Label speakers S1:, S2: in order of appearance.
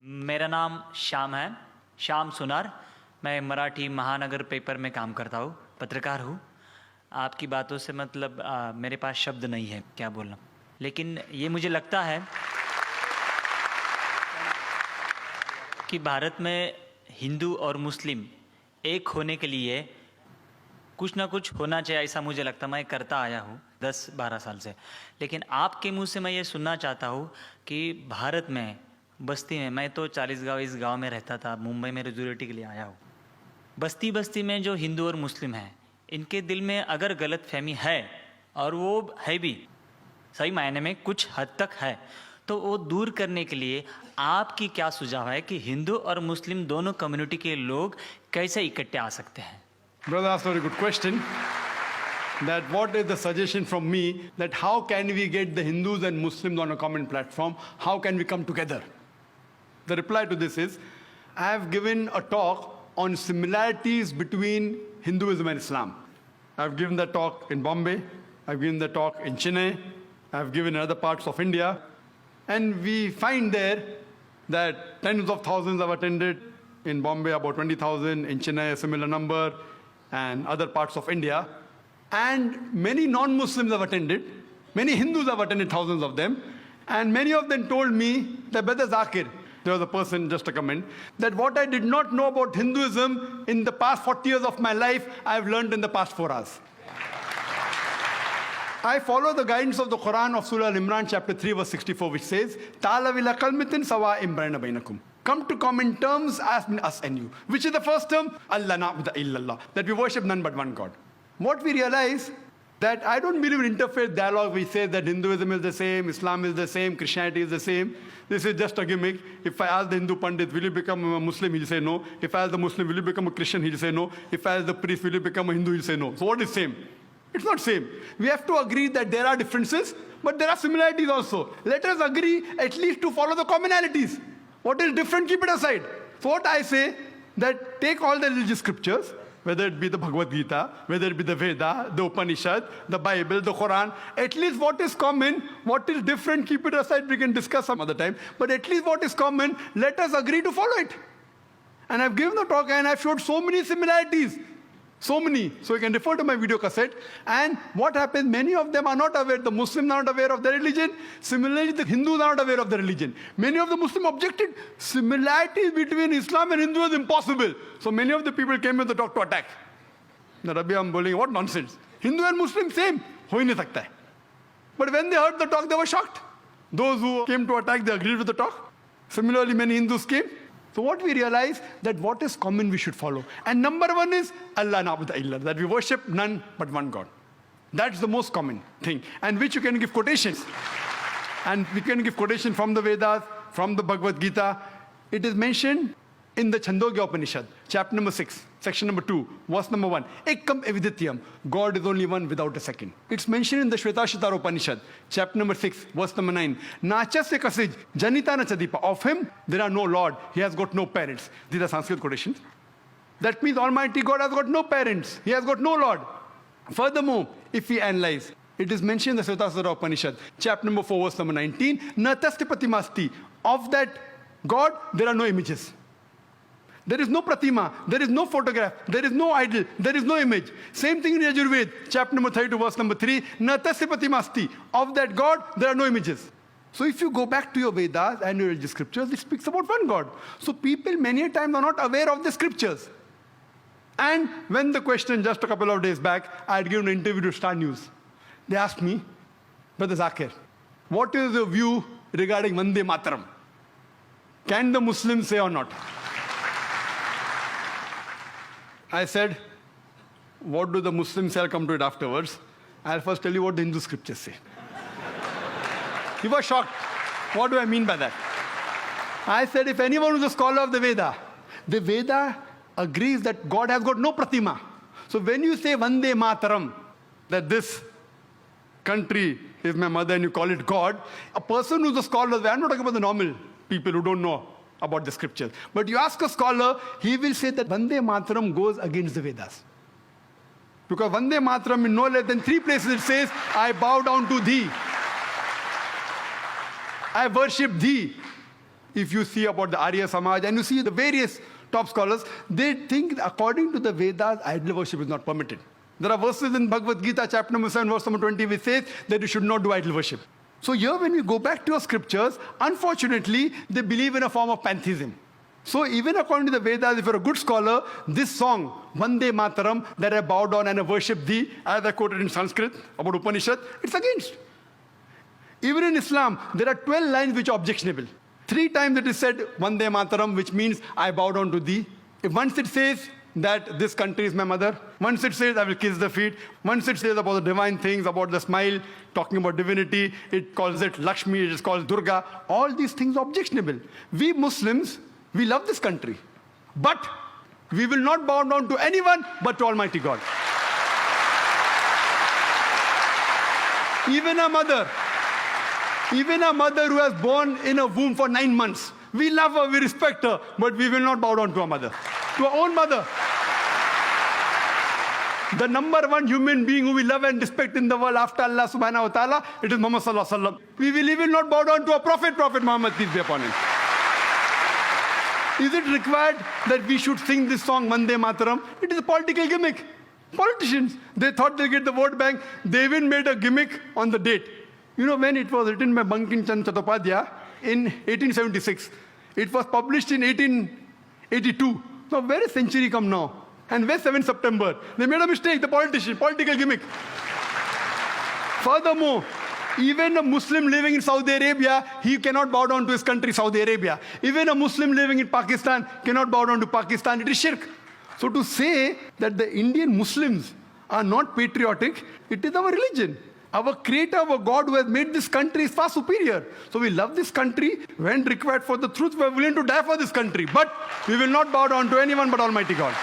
S1: मेरा नाम श्याम है, श्याम सुनार। मैं मराठी महानगर पेपर में काम करता हूँ, पत्रकार हूँ। आपकी बातों से मतलब मेरे पास शब्द नहीं है क्या बोलना, लेकिन ये मुझे लगता है कि भारत में हिंदू और मुस्लिम एक होने के लिए कुछ ना कुछ होना चाहिए, ऐसा मुझे लगता है। मैं करता आया हूँ 10-12 साल से, लेकिन आपके मुंह से मैं ये सुनना चाहता हूँ कि भारत में बस्ती में, मैं तो 40 गाँव इस गांव में रहता था, मुंबई में रेजुलेटी के लिए आया हूँ। बस्ती बस्ती में जो हिंदू और मुस्लिम हैं, इनके दिल में अगर गलत फहमी है, और वो है भी सही मायने में कुछ हद तक है, तो वो दूर करने के लिए आपकी क्या सुझाव है कि हिंदू और मुस्लिम दोनों कम्युनिटी के लोग कैसे इकट्ठे आ सकते हैं?
S2: Brother asked a very good question. That what is the suggestion from me that how can we get the Hindus and Muslims on a common platform? How can we come together? The reply to this is, I have given a talk on similarities between Hinduism and Islam. I've given the talk in Bombay, I've given the talk in Chennai, I've given in other parts of India, and we find there that tens of thousands have attended. In Bombay, about 20,000, in Chennai, a similar number, and other parts of India. And many non-Muslims have attended. Many Hindus have attended, thousands of them. And many of them told me that, Brother Zakir, there was a person, just a comment, that what I did not know about Hinduism in the past 40 years of my life, I have learned in the past 4 hours. I follow the guidance of the Quran of Surah Al-Imran, chapter 3, verse 64, which says, Ta'ala wila kalmitin sawa imbrana bainakum. Come to common terms as between us and you. Which is the first term? Allah na'budu illallah. That we worship none but one God. What we realize, that I don't believe in interfaith dialogue. We say that Hinduism is the same, Islam is the same, Christianity is the same. This is just a gimmick. If I ask the Hindu Pandit, will you become a Muslim? He'll say no. If I ask the Muslim, will you become a Christian? He'll say no. If I ask the priest, will you become a Hindu? He'll say no. So what is same? It's not same. We have to agree that there are differences, but there are similarities also. Let us agree at least to follow the commonalities. What is different, keep it aside. So what I say, that take all the religious scriptures, whether it be the Bhagavad Gita, whether it be the Veda, the Upanishad, the Bible, the Quran, at least what is common, what is different, keep it aside, we can discuss some other time, but at least what is common, let us agree to follow it. And I've given the talk and I've showed so many similarities. So many. So you can refer to my video cassette. And what happens, many of them are not aware. The Muslims are not aware of their religion. Similarly, the Hindus are not aware of their religion. Many of the Muslims objected. Similarities between Islam and Hindu is impossible. So many of the people came with the talk to attack. The Rabbi, I'm bowling, what nonsense. Hindu and Muslim same. Ho hi nahi sakta hai. But when they heard the talk, they were shocked. Those who came to attack, they agreed with the talk. Similarly, many Hindus came. So what we realize, that what is common we should follow. And number one is Allah na'budu illallah, that we worship none but one God. That's the most common thing, and which you can give quotations. And we can give quotation from the Vedas, from the Bhagavad Gita. It is mentioned in the Chandogya Upanishad, chapter number 6, section number 2, verse number 1. Ekam evidityam, God is only one without a second. It's mentioned in the Shvetashvatara Upanishad, chapter number 6, verse number 9. Nachasya kasij, janita na chadipa. Of him, there are no Lord. He has got no parents. These are Sanskrit quotations. That means Almighty God has got no parents. He has got no Lord. Furthermore, if we analyze, it is mentioned in the Shvetashvatara Upanishad, chapter number 4, verse number 19. Natasti pratimasti. Of that God, there are no images. There is no pratima, there is no photograph, there is no idol, there is no image. Same thing in Yajurved, chapter number 32, verse number 3. Natasya pratimasti. Of that God, there are no images. So if you go back to your Vedas and your religious scriptures, it speaks about one God. So people many a times are not aware of the scriptures. And when the question, just a couple of days back, I had given an interview to Star News. They asked me, Brother Zakir, what is your view regarding Vande Mataram? Can the Muslims say or not? I said, what do the Muslims say? I'll come to it afterwards. I'll first tell you what the Hindu scriptures say. He was shocked. What do I mean by that? I said, if anyone who's a scholar of the Veda agrees that God has got no pratima. So when you say Vande Mataram, that this country is my mother and you call it God, a person who's a scholar, I'm not talking about the normal people who don't know about the scriptures. But you ask a scholar, he will say that Vande Mataram goes against the Vedas. Because Vande Mataram in no less than 3 places it says, I bow down to thee. I worship thee. if you see about the Arya Samaj and you see the various top scholars, they think according to the Vedas, idol worship is not permitted. There are verses in Bhagavad Gita, chapter number 7, verse number 20, which says that you should not do idol worship. So here when we go back to our scriptures, unfortunately, they believe in a form of pantheism. So even according to the Vedas, if you're a good scholar, this song, Vande Mataram, that I bow down and I worship thee, as I quoted in Sanskrit about Upanishad, it's against. Even in Islam, there are 12 lines which are objectionable. 3 times it is said, Vande Mataram, which means I bow down to thee. If once it says that this country is my mother, once it says I will kiss the feet, once it says about the divine things, about the smile, talking about divinity, it calls it Lakshmi, it is called Durga. All these things are objectionable. We Muslims, we love this country. But we will not bow down to anyone but to Almighty God. Even a mother who has born in a womb for 9 months, we love her, we respect her, but we will not bow down to our mother, to our own mother. The number one human being who we love and respect in the world after Allah subhanahu wa ta'ala, it is Muhammad sallallahu alaihi wasallam. We will even not bow down to a prophet Muhammad, peace be upon him. Is it required that we should sing this song, Vande Mataram? It is a political gimmick. Politicians, they thought they'll get the vote bank. They even made a gimmick on the date. You know when it was written by Bankim Chand Chattopadhyay in 1876. It was published in 1882. So where is century come now? And where's 7th September? They made a mistake, the politician, political gimmick. Furthermore, even a Muslim living in Saudi Arabia, he cannot bow down to his country, Saudi Arabia. Even a Muslim living in Pakistan cannot bow down to Pakistan. It is shirk. So to say that the Indian Muslims are not patriotic, it is our religion. Our creator, our God who has made this country is far superior. So we love this country. When required for the truth, we are willing to die for this country. But we will not bow down to anyone but Almighty God.